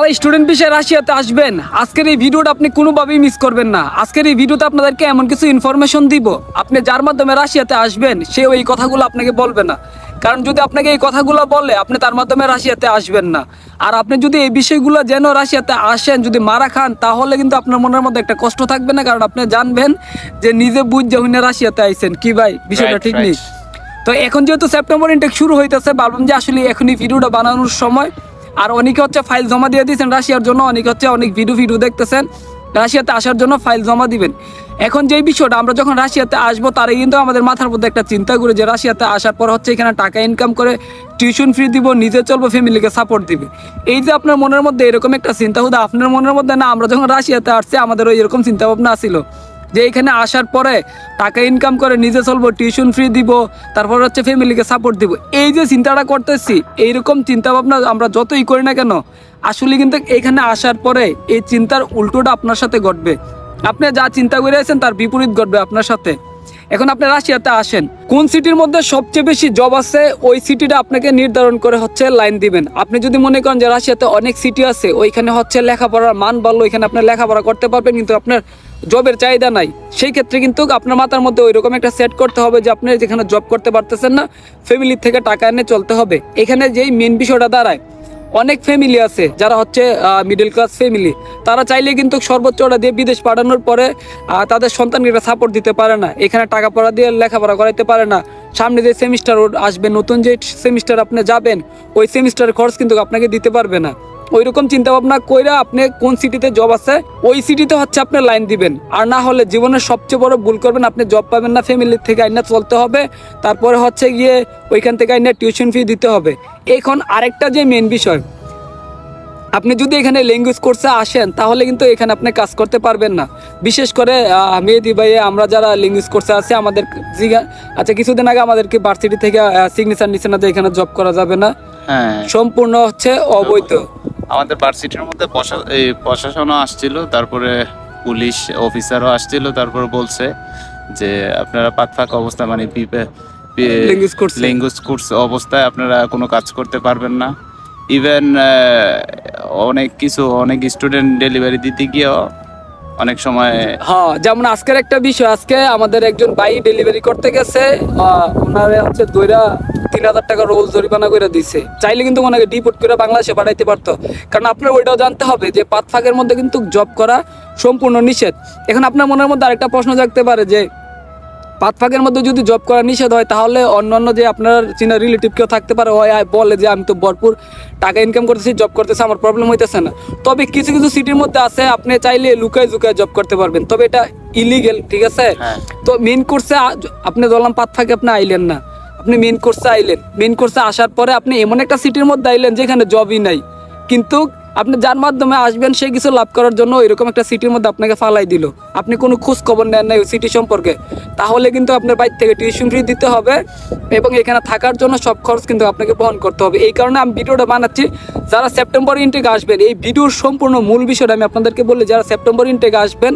যারা স্টুডেন্ট বিষয়ে রাশিয়াতে আসবেন, আজকের এই ভিডিওটা আপনি কোনোভাবেই মিস করবেন না। আজকের এই ভিডিওতে আপনাদেরকে এমন কিছু ইনফরমেশন দিব, আপনি যার মাধ্যমে রাশিয়াতে আসবেন সেও এই কথাগুলো আপনাকে বলবে না। কারণ যদি আপনাকে এই কথাগুলো বলে, আপনি তার মাধ্যমে রাশিয়াতে আসবেন না। আর আপনি যদি এই বিষয়গুলো যেন রাশিয়াতে আসেন, যদি মারা খান, তাহলে কিন্তু আপনার মনের মধ্যে একটা কষ্ট থাকবে না। কারণ আপনি জানবেন যে নিজে বুঝে হইনা রাশিয়াতে আইছেন। কি ভাই, বিষয়টা ঠিক নেই? তো এখন যেহেতু সেপ্টেম্বর ইনটেক শুরু হইতেছে, ভাবলাম যে আসলে এখনই ভিডিওটা বানানোর সময়। আর অনেকে হচ্ছে ফাইল জমা দিয়ে দিয়েছেন রাশিয়ার জন্য, অনেকে হচ্ছে অনেক ভিডিও দেখতেছেন রাশিয়াতে আসার জন্য ফাইল জমা দিবেন। এখন যেই বিষয়টা, আমরা যখন রাশিয়াতে আসবো তারা কিন্তু আমাদের মাথার মধ্যে একটা চিন্তা করে যে রাশিয়াতে আসার পর হচ্ছে এখানে টাকা ইনকাম করে টিউশন ফ্রি দিব, নিজে চলবো, ফ্যামিলিকে সাপোর্ট দিবে। এই যে আপনার মনের মধ্যে এরকম একটা চিন্তা, হুদা আপনার মনের মধ্যে না, আমরা যখন রাশিয়াতে আসছি আমাদের ওই এরকম চিন্তা ভাবনা ছিল যে এখানে আসার পরে টাকা ইনকাম করে নিজে চলবো, টিউশন ফ্রি দিব, তারপর হচ্ছে ফ্যামিলিকে সাপোর্ট দিব। এই যে চিন্তাটা করতেছি, এইরকম চিন্তা ভাবনা আমরা যতই করি না কেন, আসলে কিন্তু এখানে আসার পরে এই চিন্তার উল্টোটা আপনার সাথে ঘটবে। আপনি যা চিন্তা করে আছেন তার বিপরীত ঘটবে আপনার সাথে। এখন আপনি রাশিয়াতে আসেন, কোন সিটির মধ্যে সবচেয়ে বেশি জব আছে ওই সিটিটা আপনাকে নির্ধারণ করে হচ্ছে লাইন দিবেন। আপনি যদি মনে করেন যে রাশিয়াতে অনেক সিটি আছে, ওইখানে হচ্ছে লেখাপড়ার মান ভালো, ওইখানে আপনি লেখাপড়া করতে পারবেন, কিন্তু আপনার জবের চাহিদা নাই, সেই ক্ষেত্রে কিন্তু আপনার মাথার মধ্যে ওইরকম একটা সেট করতে হবে যে আপনি যেখানে জব করতে পারতেছেন না, ফ্যামিলির থেকে টাকা এনে চলতে হবে। এখানে যেই মেন বিষয়টা দাঁড়ায়, অনেক ফ্যামিলি আছে যারা হচ্ছে মিডল ক্লাস ফ্যামিলি, তারা চাইলে কিন্তু সর্বোচ্চ ওটা দিয়ে বিদেশ পাঠানোর পরে তাদের সন্তানকে একটা সাপোর্ট দিতে পারে না, এখানে টাকা পড়া দিয়ে লেখাপড়া করাইতে পারে না। সামনে যে সেমিস্টার আসবে, নতুন যে সেমিস্টার আপনি যাবেন, ওই সেমিস্টারের খরচ কিন্তু আপনাকে দিতে পারবে না। ওইরকম চিন্তা ভাবনা কইরা আপনি কোন সিটিতে জব আছে ওই সিটিতে হচ্ছে আপনি লাইন দিবেন। আর না হলে জীবনের সবচেয়ে বড় ভুল করবেন, আপনি জব পাবেন না, ফ্যামিলির থেকে আইনা চলতে হবে, তারপরে হচ্ছে গিয়ে ওইখান থেকে আইনা টিউশন ফি দিতে হবে। এখন আরেকটা যে মেন বিষয়, আপনি যদি এখানে ল্যাঙ্গুয়েজ কোর্সে আসেন তাহলে কিন্তু এখানে আপনি কাজ করতে পারবেন না। বিশেষ করে মেহেদি ভাই, আমরা যারা ল্যাঙ্গুয়েজ কোর্সে আছি, আমাদের আচ্ছা কিছুদিন আগে আমাদেরকে ভার্সিটি থেকে সিগনেচার নিচে না, যে এখানে জব করা যাবে না, সম্পূর্ণ হচ্ছে অবৈধ। আমাদের ভার্সিটির মধ্যে প্রশাসনও আসছিল, তারপরে পুলিশ অফিসারও আসছিল, তারপরে বলছে যে আপনারা পাতফাক অবস্থা, মানে ল্যাঙ্গুয়েজ কোর্স অবস্থায় আপনারা কোনো কাজ করতে পারবেন না। ইভেন অনেক স্টুডেন্ট ডেলিভারি দিতে গিয়েও অনেক সময়, হ্যাঁ, যেমন আজকের একটা বিষয়, আজকে আমাদের একজন ভাই ডেলিভারি করতে গেছে, ওনারে হচ্ছে 3,000 টাকা রোল জরিমানা করে দিছে। চাইলে কিন্তু ওনাকে ডিপোর্ট করে বাংলাদেশে পাঠাইতে পারতো। কারণ আপনার ওইটাও জানতে হবে যে পাতফাকের মধ্যে কিন্তু জব করা সম্পূর্ণ নিষেধ। এখন আপনার মনের মধ্যে আরেকটা প্রশ্ন জাগতে পারে যে পাতফাকের মধ্যে যদি জব করা নিষেধ হয়, তাহলে অন্যান্য যে আপনার চীনা রিলেটিভ কেউ থাকতে পারে, বলে যে আমি তো ভরপুর টাকা ইনকাম করতেছি, জব করতেছি, আমার প্রবলেম হইতেছে না। তবে কিছু কিছু সিটির মধ্যে আছে আপনি চাইলে লুকায় ঝুকায় জব করতে পারবেন, তবে এটা ইলিগেল, ঠিক আছে? তো মেন কোর্সে আপনি ধরলাম পাতফাকে আপনি আইলেন না, আপনি মেন কোর্সে আইলেন, মেন কোর্সে আসার পরে আপনি এমন একটা সিটির মধ্যে আইলেন যেখানে জবই নাই, কিন্তু আপনি যার মাধ্যমে আসবেন সে কিছু লাভ করার জন্য এরকম একটা সিটির মধ্যে আপনাকে ফালাই দিল, আপনি কোনো খোঁজ খবর নেন নাই ওই সিটি সম্পর্কে, তাহলে কিন্তু আপনার বাইরে থেকে টিউশন ফি দিতে হবে এবং এখানে থাকার জন্য সব খরচ কিন্তু আপনাকে বহন করতে হবে। এই কারণে আমি ভিডিওটা বানাচ্ছি। যারা সেপ্টেম্বর ইনটেক আসবেন, এই ভিডিওর সম্পূর্ণ মূল বিষয়টা আমি আপনাদেরকে বলি, যারা সেপ্টেম্বর ইনটেক আসবেন,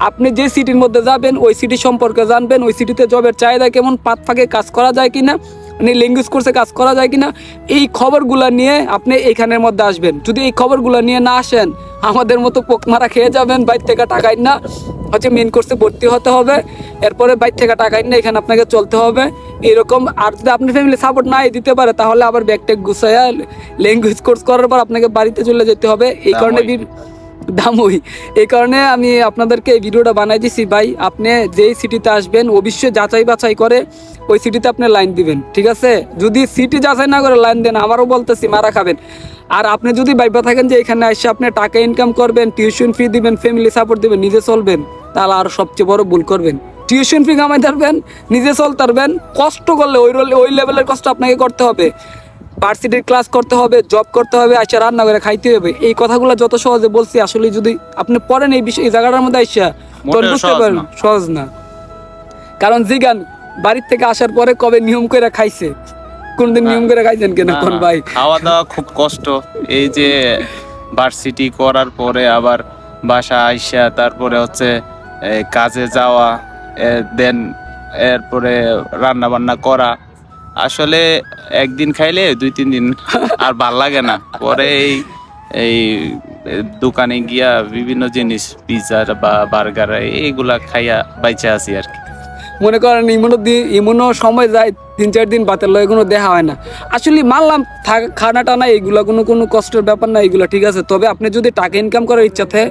আপনি যে সিটির মধ্যে যাবেন ওই সিটি সম্পর্কে জানবেন, ওই সিটিতে জবের চাহিদা কেমন, পাতফাকে কাজ করা যায় কিনা, মানে ল্যাঙ্গুয়েজ কোর্সে কাজ করা যায় কিনা, এই খবরগুলো নিয়ে আপনি এইখানের মধ্যে আসবেন। যদি এই খবরগুলো নিয়ে না আসেন, আমাদের মতো পোকমারা খেয়ে যাবেন। বাইর থেকে টাকাই না হচ্ছে মেন কোর্সে ভর্তি হতে হবে, এরপরে বাইর থেকে টাকাই না এখানে আপনাকে চলতে হবে এরকম। আর যদি আপনি ফ্যামিলি সাপোর্ট নাই দিতে পারে, তাহলে আবার ব্যাগটেক গুছাইয়া ল্যাঙ্গুয়েজ কোর্স করার পর আপনাকে বাড়িতে চলে যেতে হবে। এই কারণে দামই, এই কারণে আমি আপনাদেরকে এই ভিডিওটা বানাই দিছি। ভাই, আপনি যেই সিটিতে আসবেন অবশ্যই যাচাই বাছাই করে ওই সিটিতে আপনি লাইন দিবেন, ঠিক আছে? যদি সিটি যাচাই না করে লাইন দেন, আমারও বলতেছি মারা খাবেন। আর আপনি যদি ভাইবা থাকেন যে এখানে এসে আপনি টাকা ইনকাম করবেন, টিউশন ফি দিবেন, ফ্যামিলি সাপোর্ট দিবেন, নিজে চলবেন, তাহলে আর সবচেয়ে বড় ভুল করবেন। টিউশন ফি কামাই পারবেন, নিজে চলতে পারবেন, কষ্ট করলে ওই লেভেলের কষ্ট আপনাকে করতে হবে, ভার্সিটির ক্লাস করতে হবে, জব করতে হবে, আসে রান্না করে খাইতে হবে। এই কথাগুলো যত সহজে বলছি, আসলে যদি আপনি পড়েন এই বিষয়, এই জায়গাটার মধ্যে আসা তখন বুঝতে পারেন সহজ না। কারণ জিগান বাড়ির থেকে আসার পরে কবে নিয়ম করে খাইছে, কোনদিন নিয়ম করে খাইছেন কেন কোন ভাই? খাওয়া দাওয়া খুব কষ্ট। এই যে ভার্সিটি করার পরে আবার বাসা আইসা, তারপরে হচ্ছে কাজে যাওয়া, দেন এরপরে রান্না বান্না করা, আসলে একদিন খাইলে 2-3 দিন আর ভাল লাগে না। পরে এই দোকানে গিয়া বিভিন্ন জিনিস পিৎজা বা বার্গার এইগুলা খাইয়া বাইচা আছি আর কি। মনে করেন এমনও সময় যায় 3-4 দিন বাতের লয় কোনো দেখা হয় না। আসলে মানলাম খানা টানা এইগুলা কোনো কষ্টের ব্যাপার না, এইগুলা ঠিক আছে। তবে আপনি যদি টাকা ইনকাম করার ইচ্ছা থাকে,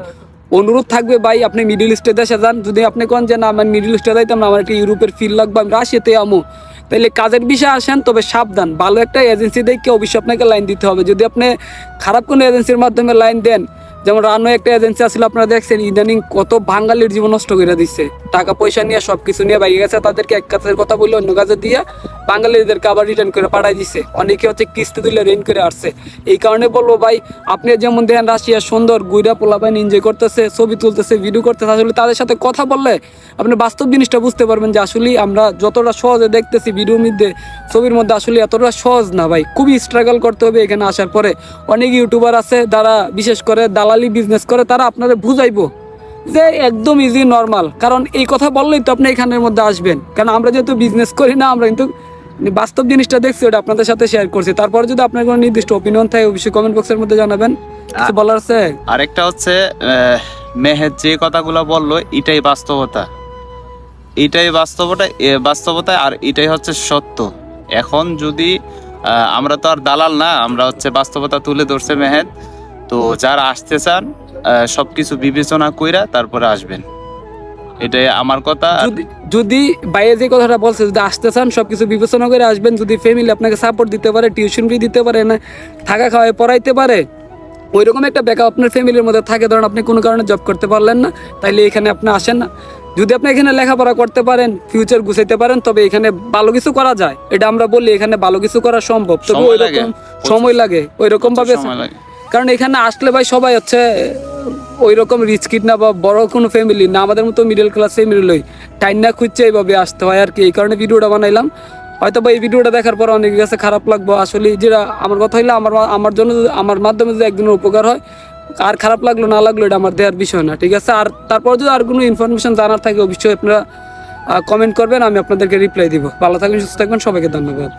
অনুরোধ থাকবে ভাই আপনি মিডল ইস্টে দেশে যান। যদি আপনি কোন যে না আমার মিডল ইস্টে যাইতাম না, আমার একটা ইউরোপের ফিল লাগবে, আমি রাশিয়াতে আমু, তাইলে কাজের বিষয়ে আসেন। তবে সাবধান, ভালো একটা এজেন্সি দেখে অবশ্যই আপনাকে লাইন দিতে হবে। যদি আপনি খারাপ কোনো এজেন্সির মাধ্যমে লাইন দেন, যেমন রানো একটা এজেন্সি আছিল, আপনারা দেখছেন ইদানিং কত বাঙালির জীবন নষ্ট করে দিচ্ছে, টাকা পয়সা নিয়ে সবকিছু নিয়ে বাইরে গেছে, তাদেরকে এক কাজের কথা বললে অন্য কাজে দিয়ে বাঙালিদেরকে আবার রিটার্ন করে পাঠাই দিচ্ছে। অনেকে হচ্ছে কিস্তি দিলে ঋণ করে আসছে। এই কারণে বলবো ভাই, আপনি যেমন দেখেন রাশিয়া সুন্দর গুইরা পোলাপাইন এনজয় করতেছে, ছবি তুলতেছে, ভিডিও করতেছে, আসলে তাদের সাথে কথা বললে আপনি বাস্তব জিনিসটা বুঝতে পারবেন যে আসলে আমরা যতটা সহজে দেখতেছি ভিডিওর মধ্যে, ছবির মধ্যে, আসলে এতটা সহজ না ভাই। খুবই স্ট্রাগল করতে হবে এখানে আসার পরে। অনেক ইউটিউবার আছে যারা বিশেষ করে দালালি বিজনেস করে, তারা আপনাদের বুঝাইবো যে একদম ইজি নর্মাল। কারণ এই কথা বললেই তো আপনি এখানের মধ্যে আসবেন। কারণ আমরা যেহেতু বিজনেস করি না, আমরা কিন্তু বাস্তব জিনিসটা দেখছি, ওটা আপনাদের সাথে শেয়ার করছি। তারপরে যদি আপনার কোনো নির্দিষ্ট ওপিনিয়ন থাকে অবশ্যই কমেন্ট বক্সের মধ্যে জানাবেন। কিছু বলার আছে? আরেকটা হচ্ছে মেহের যে কথাগুলো বললো এটাই বাস্তবতা, বাস্তবতা আর এটাই হচ্ছে সত্য। এখন যদি আমরা তো আর দালাল না, আমরা হচ্ছে বাস্তবতা তুলে ধরছে মেহের। তো যারা আসতে চান সবকিছু বিবেচনা কইরা তারপরে আসবেন, এটাই আমার কথা। যদি বাইরে যে কথাটা বলছে, যদি আসতে চান সবকিছু বিবেচনা করে আসবেন। যদি ফ্যামিলি আপনাকে সাপোর্ট দিতে পারে, টিউশন ফি দিতে পারে, না থাকা খাওয়ায় পড়াইতে পারে, ওইরকম একটা ব্যাকআপ আপনার ফ্যামিলির মধ্যে থাকে, ধরেন আপনি কোনো কারণে জব করতে পারলেন না, তাইলে এখানে আপনি আসেন না। যদি আপনি এখানে লেখাপড়া করতে পারেন, ফিউচার গুছাইতে পারেন, তবে এখানে ভালো কিছু করা যায়। এটা আমরা বলি এখানে ভালো কিছু করা সম্ভব, তবে ওইরকম সময় লাগে, ওইরকম ভাবে। কারণ এখানে আসলে ভাই সবাই হচ্ছে ওই রকম রিচ কিড না বা বড় কোনো ফ্যামিলি না, আমাদের মতো মিডল ক্লাস ফ্যামিলি টাইম না খুঁজছে এইভাবে আসতে হয় আর কি। এই কারণে ভিডিওটা বানাইলাম। হয়তো বা এই ভিডিওটা দেখার পর অনেকের কাছে খারাপ লাগবে, আসলে যেটা আমার কথা হইলে আমার জন্য আমার মাধ্যমে যদি একদিনের উপকার হয়, আর খারাপ লাগলো না লাগলো এটা আমার দেওয়ার বিষয় না, ঠিক আছে। আর তারপর যদি আর কোনো ইনফরমেশন জানার থাকে অবশ্যই আপনারা কমেন্ট করবেন, আমি আপনাদেরকে রিপ্লাই দিব। ভালো থাকবেন, সুস্থ থাকবেন, সবাইকে ধন্যবাদ।